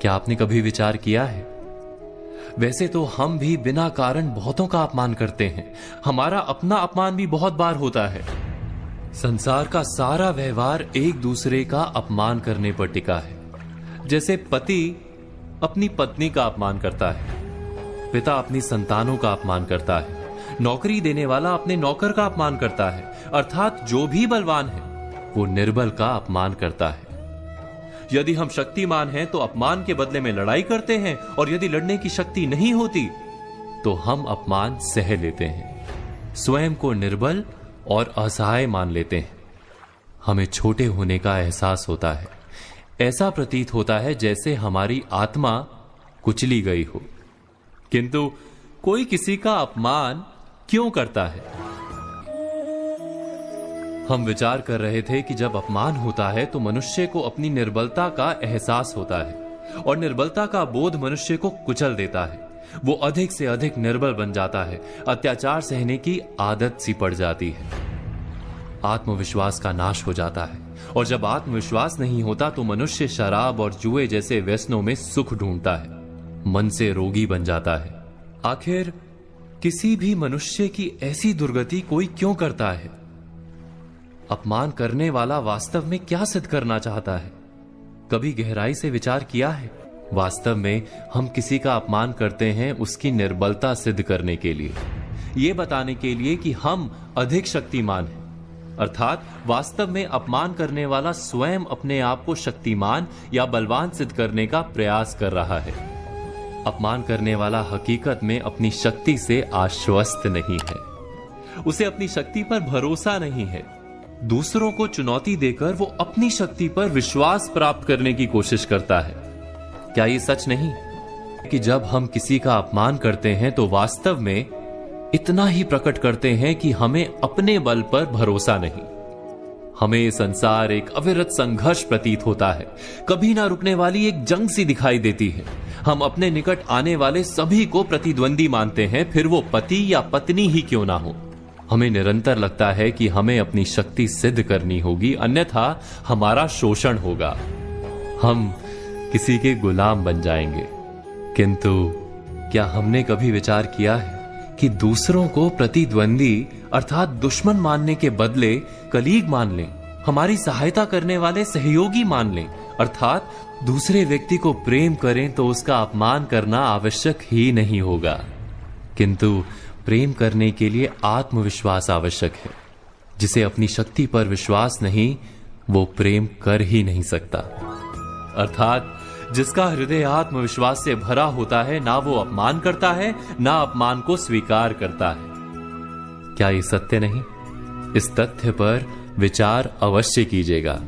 क्या आपने कभी विचार किया है? वैसे तो हम भी बिना कारण बहुतों का अपमान करते हैं। हमारा अपना अपमान भी बहुत बार होता है। संसार का सारा व्यवहार एक दूसरे का अपमान करने पर टिका है। जैसे पति अपनी पत्नी का अपमान करता है, पिता अपनी संतानों का अपमान करता है, नौकरी देने वाला अपने नौकर का अपमान करता है, अर्थात जो भी बलवान है वो निर्बल का अपमान करता है। यदि हम शक्तिमान हैं तो अपमान के बदले में लड़ाई करते हैं, और यदि लड़ने की शक्ति नहीं होती तो हम अपमान सह लेते हैं, स्वयं को निर्बल और असहाय मान लेते हैं। हमें छोटे होने का एहसास होता है। ऐसा प्रतीत होता है जैसे हमारी आत्मा कुचली गई हो। किंतु कोई किसी का अपमान क्यों करता है? हम विचार कर रहे थे कि जब अपमान होता है तो मनुष्य को अपनी निर्बलता का एहसास होता है, और निर्बलता का बोध मनुष्य को कुचल देता है। वो अधिक से अधिक निर्बल बन जाता है, अत्याचार सहने की आदत सी पड़ जाती है, आत्मविश्वास का नाश हो जाता है। और जब आत्मविश्वास नहीं होता तो मनुष्य शराब और जुए जैसे व्यसनों में सुख ढूंढता है, मन से रोगी बन जाता है। आखिर किसी भी मनुष्य की ऐसी दुर्गति कोई क्यों करता है? अपमान करने वाला वास्तव में क्या सिद्ध करना चाहता है? कभी गहराई से विचार किया है? वास्तव में हम किसी का अपमान करते हैं उसकी निर्बलता सिद्ध करने के लिए, यह बताने के लिए कि हम अधिक शक्तिमान हैं। अर्थात वास्तव में अपमान करने वाला स्वयं अपने आप को शक्तिमान या बलवान सिद्ध करने का प्रयास कर रहा है। अपमान करने वाला हकीकत में अपनी शक्ति से आश्वस्त नहीं है, उसे अपनी शक्ति पर भरोसा नहीं है। दूसरों को चुनौती देकर वो अपनी शक्ति पर विश्वास प्राप्त करने की कोशिश करता है। क्या ये सच नहीं कि जब हम किसी का अपमान करते हैं तो वास्तव में इतना ही प्रकट करते हैं कि हमें अपने बल पर भरोसा नहीं? हमें ये संसार एक अविरत संघर्ष प्रतीत होता है, कभी ना रुकने वाली एक जंग सी दिखाई देती है। हम अपने निकट आने वाले सभी को प्रतिद्वंदी मानते हैं, फिर वो पति या पत्नी ही क्यों ना हो। हमें निरंतर लगता है कि हमें अपनी शक्ति सिद्ध करनी होगी, अन्यथा हमारा शोषण होगा, हम किसी के गुलाम बन जाएंगे। किंतु क्या हमने कभी विचार किया है कि दूसरों को प्रतिद्वंदी अर्थात दुश्मन मानने के बदले कलीग मान लें, हमारी सहायता करने वाले सहयोगी मान लें, अर्थात दूसरे व्यक्ति को प्रेम करें तो उसका अपमान करना आवश्यक ही नहीं होगा। किंतु प्रेम करने के लिए आत्मविश्वास आवश्यक है। जिसे अपनी शक्ति पर विश्वास नहीं, वो प्रेम कर ही नहीं सकता। अर्थात जिसका हृदय आत्मविश्वास से भरा होता है, ना वो अपमान करता है, ना अपमान को स्वीकार करता है। क्या ये सत्य नहीं? इस तथ्य पर विचार अवश्य कीजिएगा।